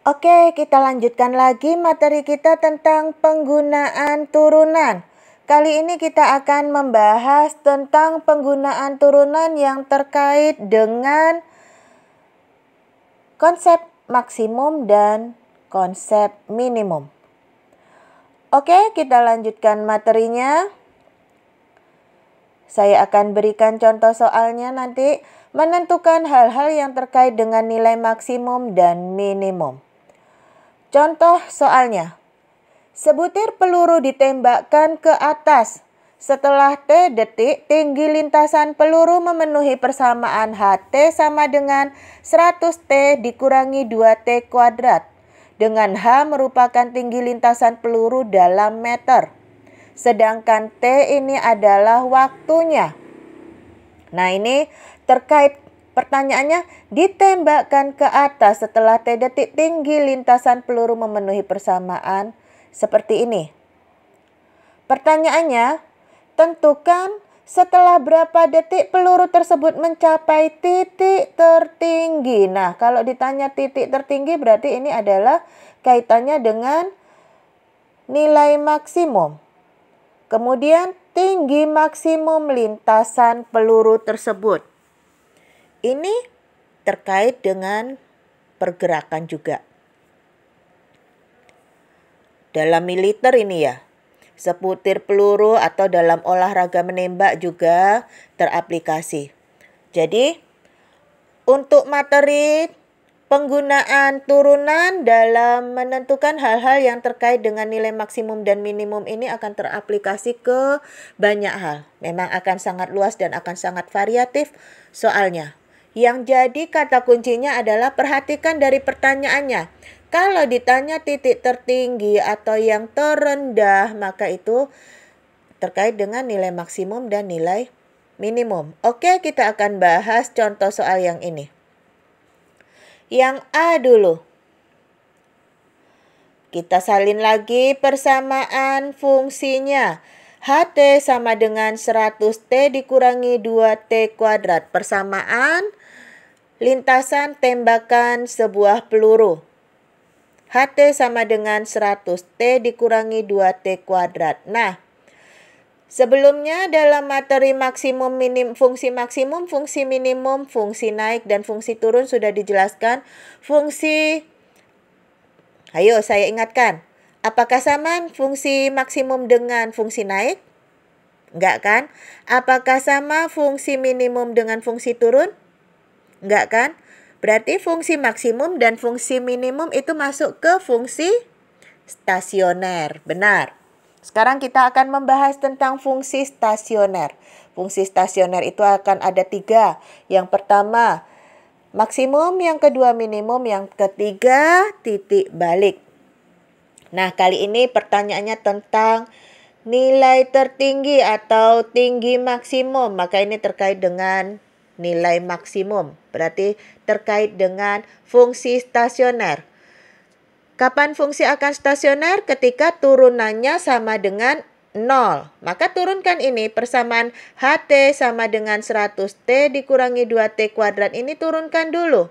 Oke, kita lanjutkan lagi materi kita tentang penggunaan turunan. Kali ini kita akan membahas tentang penggunaan turunan yang terkait dengan konsep maksimum dan konsep minimum. Oke, kita lanjutkan materinya. Saya akan berikan contoh soalnya nanti. Menentukan hal-hal yang terkait dengan nilai maksimum dan minimum. Contoh soalnya. Sebutir peluru ditembakkan ke atas. Setelah T detik, tinggi lintasan peluru memenuhi persamaan HT sama dengan 100T dikurangi 2T kuadrat. Dengan H merupakan tinggi lintasan peluru dalam meter. Sedangkan T ini adalah waktunya. Nah, ini terkait pertanyaannya, ditembakkan ke atas setelah T detik, tinggi lintasan peluru memenuhi persamaan seperti ini. Pertanyaannya, tentukan setelah berapa detik peluru tersebut mencapai titik tertinggi. Nah, kalau ditanya titik tertinggi berarti ini adalah kaitannya dengan nilai maksimum. Kemudian tinggi maksimum lintasan peluru tersebut. Ini terkait dengan pergerakan juga. Dalam militer ini ya, sebutir peluru atau dalam olahraga menembak juga teraplikasi. Jadi, untuk materi penggunaan turunan dalam menentukan hal-hal yang terkait dengan nilai maksimum dan minimum ini akan teraplikasi ke banyak hal. Memang akan sangat luas dan akan sangat variatif soalnya. Yang jadi kata kuncinya adalah perhatikan dari pertanyaannya. Kalau ditanya titik tertinggi atau yang terendah, maka itu terkait dengan nilai maksimum dan nilai minimum. Oke, kita akan bahas contoh soal yang ini. Yang A dulu. Kita salin lagi persamaan fungsinya. HT sama dengan 100T dikurangi 2T kuadrat. Persamaan lintasan tembakan sebuah peluru. HT sama dengan 100T dikurangi 2T kuadrat. Nah, sebelumnya dalam materi maksimum fungsi maksimum, fungsi minimum, fungsi naik dan fungsi turun sudah dijelaskan. Ayo saya ingatkan. Apakah sama fungsi maksimum dengan fungsi naik? Enggak kan? Apakah sama fungsi minimum dengan fungsi turun? Enggak kan? Berarti fungsi maksimum dan fungsi minimum itu masuk ke fungsi stasioner. Benar. Sekarang kita akan membahas tentang fungsi stasioner. Fungsi stasioner itu akan ada 3. Yang pertama maksimum, yang kedua minimum, yang ketiga titik balik. Nah, kali ini pertanyaannya tentang nilai tertinggi atau tinggi maksimum. Maka ini terkait dengan nilai maksimum. Berarti terkait dengan fungsi stasioner. Kapan fungsi akan stasioner? Ketika turunannya sama dengan 0. Maka turunkan ini persamaan HT sama dengan 100T dikurangi 2T kuadrat. Ini turunkan dulu.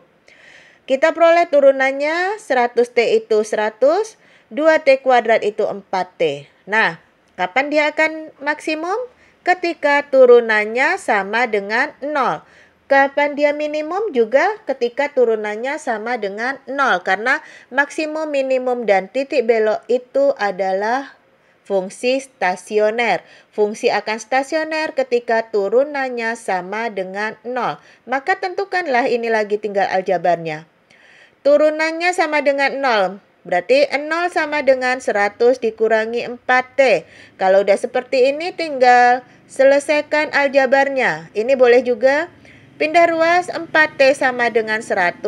Kita peroleh turunannya 100T itu 100, 2T kuadrat itu 4T. Nah, kapan dia akan maksimum? Ketika turunannya sama dengan 0. Kapan dia minimum? Juga ketika turunannya sama dengan 0. Karena maksimum, minimum, dan titik belok itu adalah fungsi stasioner. Fungsi akan stasioner ketika turunannya sama dengan 0. Maka tentukanlah ini lagi tinggal aljabarnya. Turunannya sama dengan 0. Berarti 0 sama dengan 100 dikurangi 4T. Kalau udah seperti ini tinggal selesaikan aljabarnya. Ini boleh juga pindah ruas 4T sama dengan 100.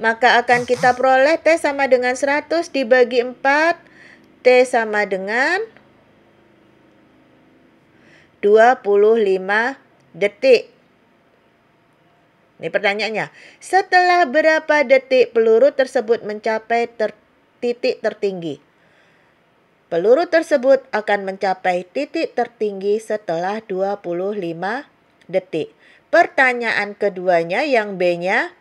Maka akan kita peroleh T sama dengan 100 dibagi 4. T sama dengan 25 detik. Ini pertanyaannya. Setelah berapa detik peluru tersebut mencapai titik tertinggi? Peluru tersebut akan mencapai titik tertinggi setelah 25 detik. Pertanyaan keduanya yang B-nya,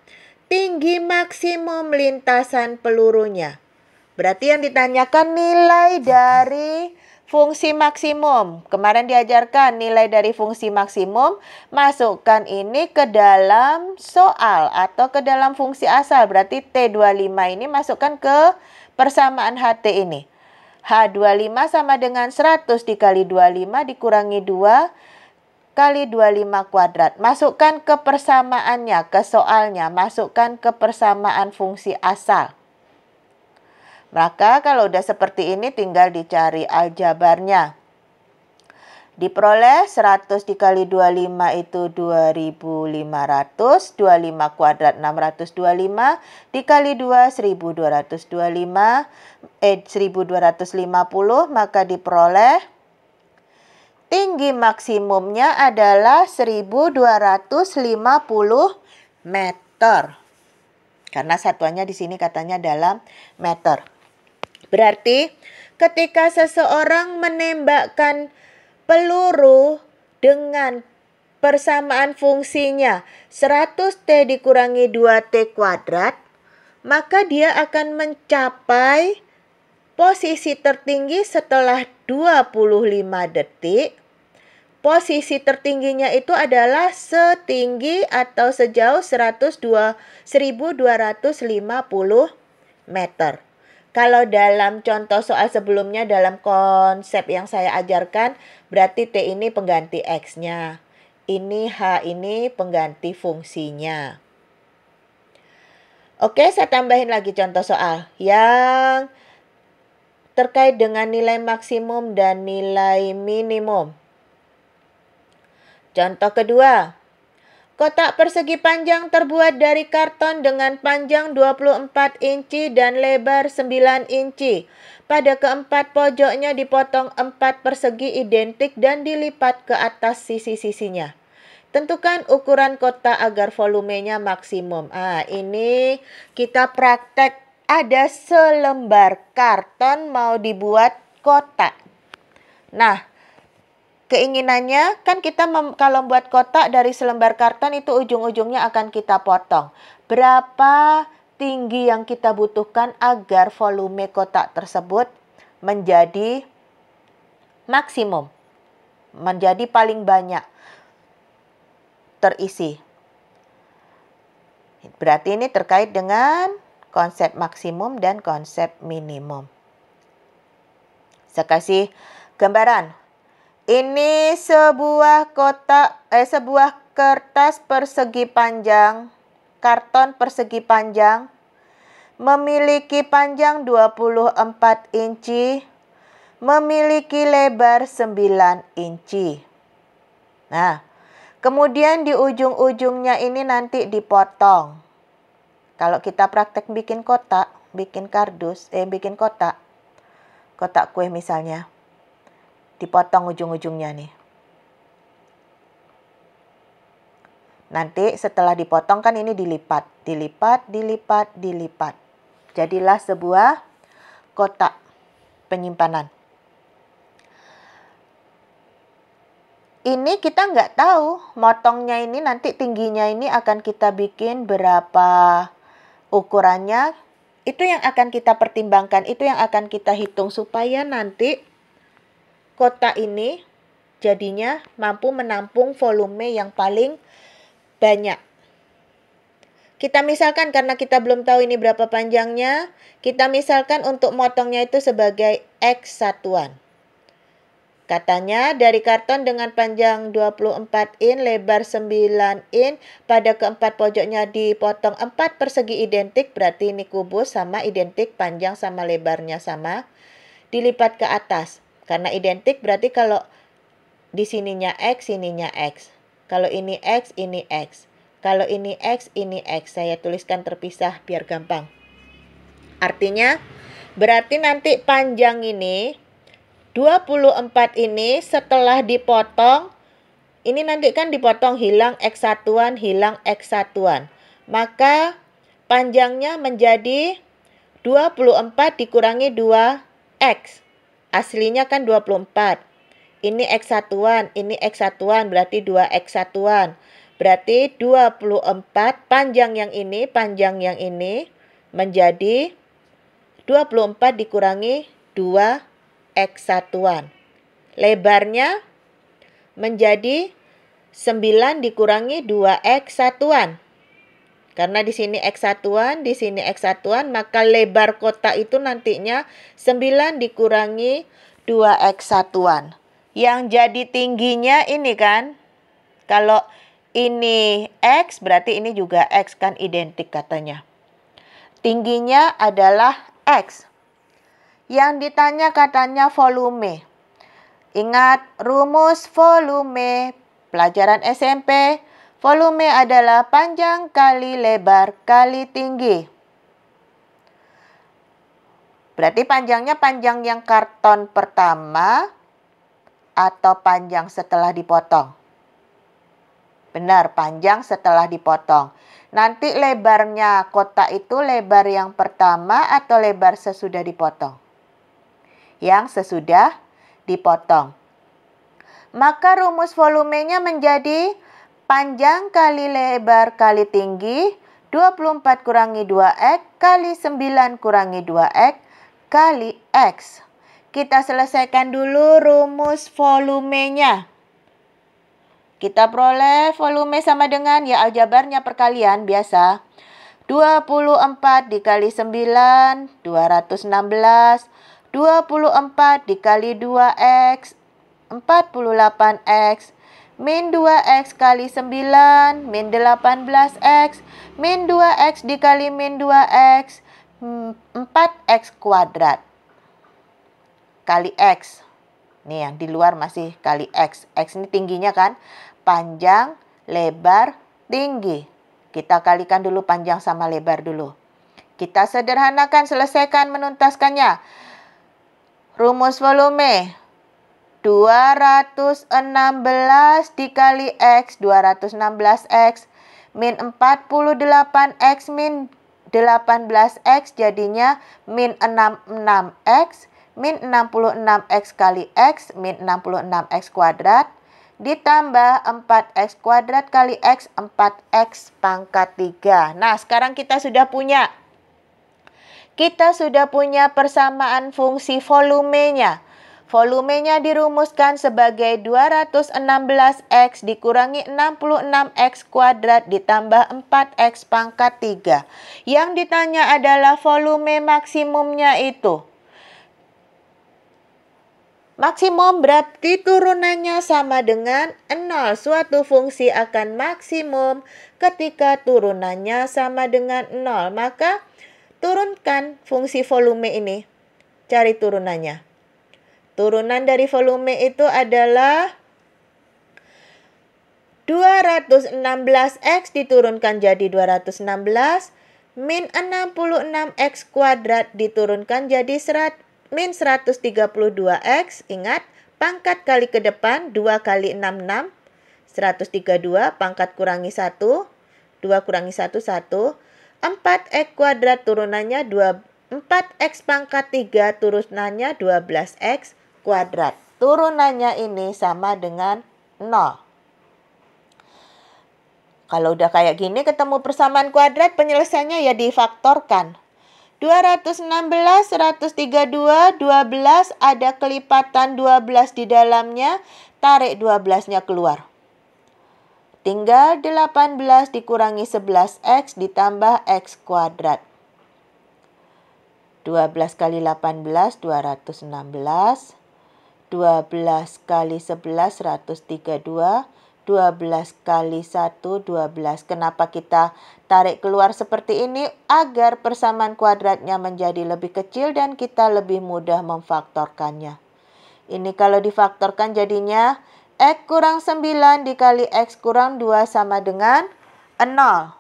tinggi maksimum lintasan pelurunya. Berarti yang ditanyakan nilai dari fungsi maksimum. Kemarin diajarkan nilai dari fungsi maksimum, masukkan ini ke dalam soal atau ke dalam fungsi asal. Berarti T25 ini masukkan ke persamaan HT ini. H25 sama dengan 100 dikali 25 dikurangi 2 kali 25 kuadrat. Masukkan ke persamaannya, ke soalnya. Masukkan ke persamaan fungsi asal. Maka kalau udah seperti ini tinggal dicari aljabarnya. Diperoleh 100 dikali 25 itu 2500. 25 kuadrat 625. Dikali 2 1225. 1250. Maka diperoleh tinggi maksimumnya adalah 1250 meter. Karena satuannya di sini katanya dalam meter. Berarti ketika seseorang menembakkan peluru dengan persamaan fungsinya 100T dikurangi 2T kuadrat, maka dia akan mencapai posisi tertinggi setelah 25 detik. Posisi tertingginya itu adalah setinggi atau sejauh 1250 meter. Kalau dalam contoh soal sebelumnya dalam konsep yang saya ajarkan, berarti T ini pengganti X-nya. Ini H ini pengganti fungsinya. Oke, saya tambahin lagi contoh soal yang terkait dengan nilai maksimum dan nilai minimum. Contoh kedua. Kotak persegi panjang terbuat dari karton dengan panjang 24 inci dan lebar 9 inci. Pada keempat pojoknya dipotong 4 persegi identik dan dilipat ke atas sisi-sisinya. Tentukan ukuran kotak agar volumenya maksimum. Ini kita praktek. Ada selembar karton mau dibuat kotak. Nah, keinginannya kan kita kalau buat kotak dari selembar karton itu ujung-ujungnya akan kita potong. Berapa tinggi yang kita butuhkan agar volume kotak tersebut menjadi maksimum. Menjadi paling banyak terisi. Berarti ini terkait dengan konsep maksimum dan konsep minimum. Saya kasih gambaran. Ini sebuah kertas persegi panjang, karton persegi panjang, memiliki panjang 24 inci, memiliki lebar 9 inci. Nah, kemudian di ujung-ujungnya ini nanti dipotong. Kalau kita praktek bikin kotak, bikin kardus, bikin kotak kue misalnya. Dipotong ujung-ujungnya nih. Nanti setelah dipotong kan ini dilipat. Dilipat. Jadilah sebuah kotak penyimpanan. Ini kita nggak tahu. Motongnya ini nanti tingginya ini akan kita bikin berapa ukurannya. Itu yang akan kita pertimbangkan. Itu yang akan kita hitung supaya nanti kotak ini jadinya mampu menampung volume yang paling banyak. Kita misalkan karena kita belum tahu ini berapa panjangnya, kita misalkan untuk motongnya itu sebagai X satuan. Katanya dari karton dengan panjang 24 in, lebar 9 in, pada keempat pojoknya dipotong 4 persegi identik, berarti ini kubus sama identik, panjang sama lebarnya sama, dilipat ke atas. Karena identik berarti kalau di sininya X, sininya X. Kalau ini X, ini X. Kalau ini X, ini X. Saya tuliskan terpisah biar gampang. Artinya berarti nanti panjang ini 24 ini setelah dipotong, ini nanti kan dipotong hilang X satuan, hilang X satuan. Maka panjangnya menjadi 24 dikurangi 2X. Aslinya kan 24. Ini X satuan, ini X satuan berarti 2X satuan. Berarti 24 panjang yang ini menjadi 24 dikurangi 2 X satuan. Lebarnya menjadi 9 dikurangi 2X satuan. Karena di sini X satuan, di sini X satuan, maka lebar kotak itu nantinya 9 dikurangi 2X satuan. Yang jadi tingginya ini kan, kalau ini X berarti ini juga X kan, identik katanya. Tingginya adalah X. Yang ditanya katanya volume. Ingat rumus volume pelajaran SMP. Volume adalah panjang kali lebar kali tinggi. Berarti panjangnya panjang yang karton pertama atau panjang setelah dipotong? Benar, panjang setelah dipotong. Nanti lebarnya kotak itu lebar yang pertama atau lebar sesudah dipotong? Yang sesudah dipotong. Maka rumus volumenya menjadi panjang kali lebar kali tinggi 24 kurangi 2X kali 9 kurangi 2X kali X. Kita selesaikan dulu rumus volumenya. Kita peroleh volume sama dengan, ya aljabarnya perkalian biasa. 24 dikali 9, 216. 24 dikali 2X, 48X. Min 2X kali 9, min 18X. Min 2X dikali min 2X, 4X kuadrat. Kali X. Nih yang di luar masih kali X. X ini tingginya kan? Panjang, lebar, tinggi. Kita kalikan dulu panjang sama lebar dulu. Kita sederhanakan, selesaikan menuntaskannya. Rumus volume. 216 dikali X, 216X. Min 48X min 18X jadinya min 66X. Min 66X kali X, min 66X kuadrat. Ditambah 4X kuadrat kali X, 4X pangkat 3. Nah, sekarang kita sudah punya. Kita sudah punya persamaan fungsi volumenya. Volumenya dirumuskan sebagai 216X dikurangi 66X kuadrat ditambah 4X pangkat 3. Yang ditanya adalah volume maksimumnya itu. Maksimum berarti turunannya sama dengan 0. Suatu fungsi akan maksimum ketika turunannya sama dengan 0. Maka turunkan fungsi volume ini. Cari turunannya. Turunan dari volume itu adalah 216X diturunkan jadi 216. Min 66X kuadrat diturunkan jadi min 132X. Ingat, pangkat kali ke depan 2 kali 66. 132, pangkat kurangi 1. 2 kurangi 1, 1. 4X kuadrat turunannya 4X pangkat 3 turunannya 12X kuadrat. Turunannya ini sama dengan 0. Kalau udah kayak gini ketemu persamaan kuadrat, penyelesaiannya ya difaktorkan. 216, 132, 12, ada kelipatan 12 di dalamnya, tarik 12-nya keluar. Tinggal 18 dikurangi 11X ditambah X kuadrat. 12 kali 18, 216. 12 kali 11, 132. 12 kali 1, 12. Kenapa kita tarik keluar seperti ini? Agar persamaan kuadratnya menjadi lebih kecil dan kita lebih mudah memfaktorkannya. Ini kalau difaktorkan jadinya X kurang 9 dikali X kurang 2 sama dengan 0.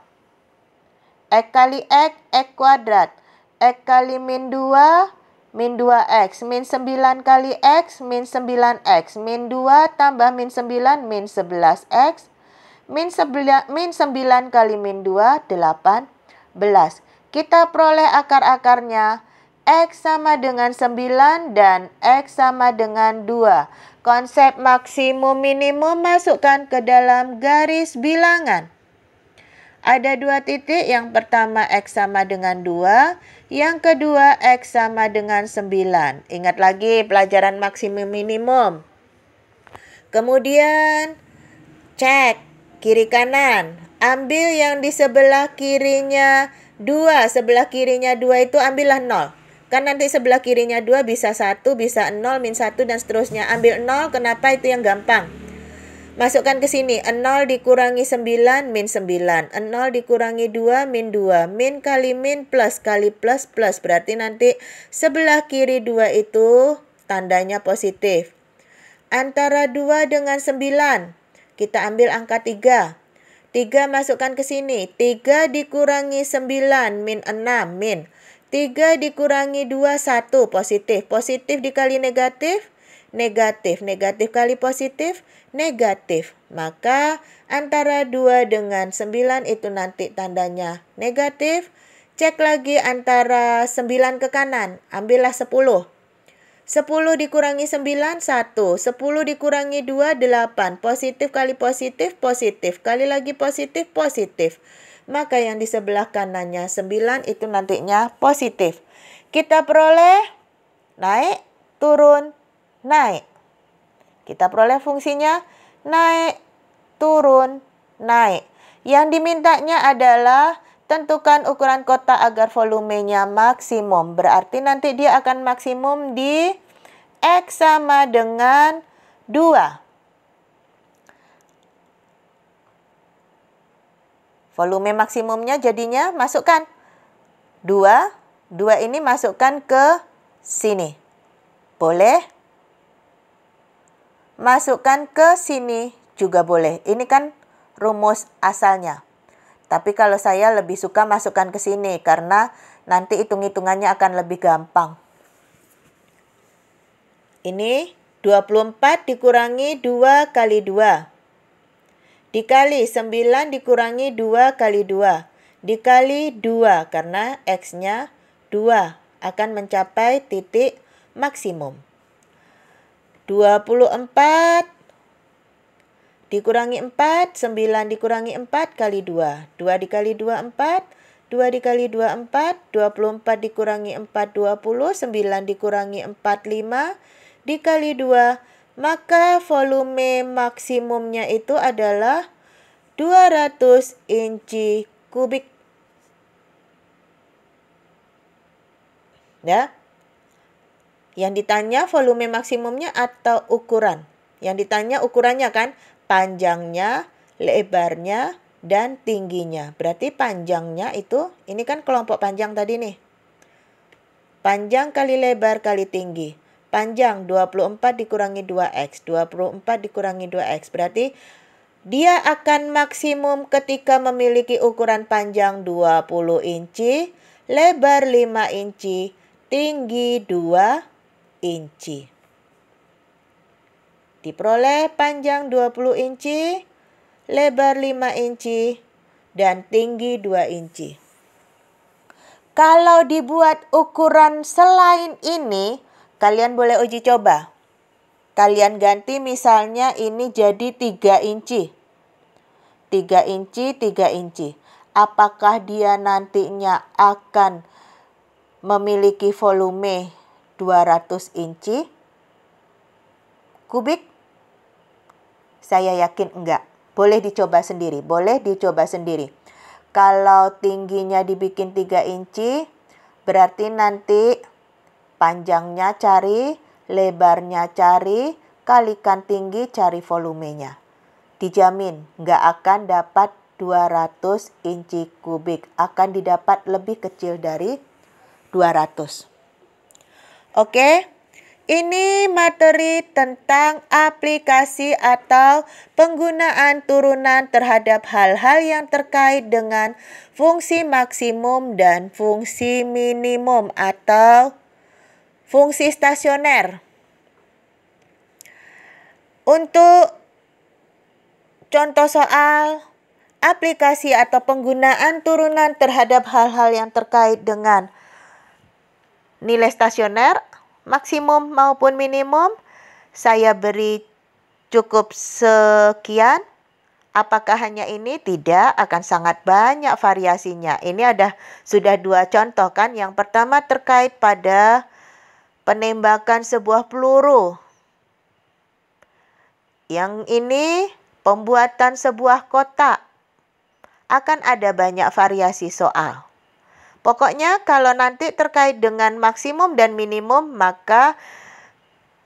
X kali X kuadrat. X kali min 2, min 2X. Min 9 kali X, min 9X. Min 2 tambah min 9, min 11X. Min 9 kali min 2, 18. Kita peroleh akar-akarnya. X sama dengan 9 dan X sama dengan 2. Konsep maksimum minimum masukkan ke dalam garis bilangan. Ada 2 titik, yang pertama X sama dengan 2, yang kedua X sama dengan 9. Ingat lagi pelajaran maksimum minimum. Kemudian cek kiri kanan. Ambil yang di sebelah kirinya 2. Sebelah kirinya 2 itu ambillah 0. Kan nanti sebelah kirinya 2 bisa 1, bisa 0, min 1, dan seterusnya. Ambil 0, kenapa? Itu yang gampang. Masukkan ke sini, 0 dikurangi 9, min 9. 0 dikurangi 2, min 2. Min kali min, plus kali plus, plus. Berarti nanti sebelah kiri 2 itu tandanya positif. Antara 2 dengan 9, kita ambil angka 3. 3 masukkan ke sini. 3 dikurangi 9, min 6, min. 3 dikurangi 2, 1, positif. Positif dikali negatif, negatif. Negatif kali positif, negatif. Maka antara 2 dengan 9 itu nanti tandanya negatif. Cek lagi antara 9 ke kanan. Ambillah 10. 10 dikurangi 9, 1. 10 dikurangi 2, 8. Positif kali positif, positif. Kali lagi positif, positif. Maka yang di sebelah kanannya 9 itu nantinya positif. Kita peroleh naik, turun, naik. Kita peroleh fungsinya naik, turun, naik. Yang dimintanya adalah tentukan ukuran kotak agar volumenya maksimum. Berarti nanti dia akan maksimum di X sama dengan 2. Volume maksimumnya jadinya masukkan 2. 2 ini masukkan ke sini. Boleh? Masukkan ke sini juga boleh. Ini kan rumus asalnya. Tapi kalau saya lebih suka masukkan ke sini karena nanti hitung-hitungannya akan lebih gampang. Ini 24 dikurangi 2 kali 2. Dikali 9 dikurangi 2 kali 2. Dikali 2 karena X-nya 2 akan mencapai titik maksimum. 24 dikurangi 4, 9 dikurangi 4 kali 2. 2 dikali 2, 4. 2 dikali 2, 4. 24 dikurangi 4, 20. 9 dikurangi 4, 5. Dikali 2. Maka volume maksimumnya itu adalah 200 inci kubik. Ya. Yang ditanya volume maksimumnya atau ukuran. Yang ditanya ukurannya kan, panjangnya, lebarnya, dan tingginya. Berarti panjangnya itu, ini kan kelompok panjang tadi nih. Panjang kali lebar kali tinggi. Panjang 24 dikurangi 2X. 24 dikurangi 2X. Berarti dia akan maksimum ketika memiliki ukuran panjang 20 inci, lebar 5 inci, tinggi 2 inci. Diperoleh panjang 20 inci, lebar 5 inci, dan tinggi 2 inci. Kalau dibuat ukuran selain ini, kalian boleh uji coba. Kalian ganti misalnya ini jadi 3 inci. 3 inci, 3 inci. Apakah dia nantinya akan memiliki volume 200 inci kubik? Saya yakin enggak. Boleh dicoba sendiri. Boleh dicoba sendiri. Kalau tingginya dibikin 3 inci, berarti nanti panjangnya cari, lebarnya cari, kalikan tinggi, cari volumenya. Dijamin nggak akan dapat 200 inci kubik. Akan didapat lebih kecil dari 200. Oke, ini materi tentang aplikasi atau penggunaan turunan terhadap hal-hal yang terkait dengan fungsi maksimum dan fungsi minimum atau fungsi stasioner. Untuk contoh soal aplikasi atau penggunaan turunan terhadap hal-hal yang terkait dengan nilai stasioner, maksimum maupun minimum, saya beri cukup sekian. Apakah hanya ini? Tidak, akan sangat banyak variasinya. Ini sudah 2 contoh kan. Yang pertama terkait pada penembakan sebuah peluru. Yang ini pembuatan sebuah kotak. Akan ada banyak variasi soal. Pokoknya kalau nanti terkait dengan maksimum dan minimum, maka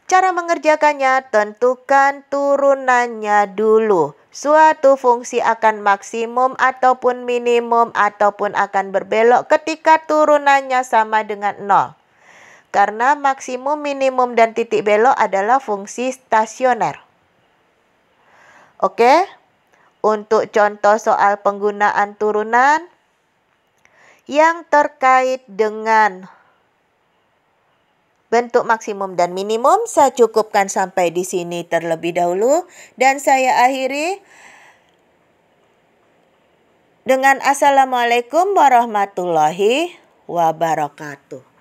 cara mengerjakannya, tentukan turunannya dulu. Suatu fungsi akan maksimum ataupun minimum ataupun akan berbelok ketika turunannya sama dengan 0. Karena maksimum, minimum, dan titik belok adalah fungsi stasioner. Oke, untuk contoh soal penggunaan turunan yang terkait dengan bentuk maksimum dan minimum, saya cukupkan sampai di sini terlebih dahulu. Dan saya akhiri dengan Assalamualaikum warahmatullahi wabarakatuh.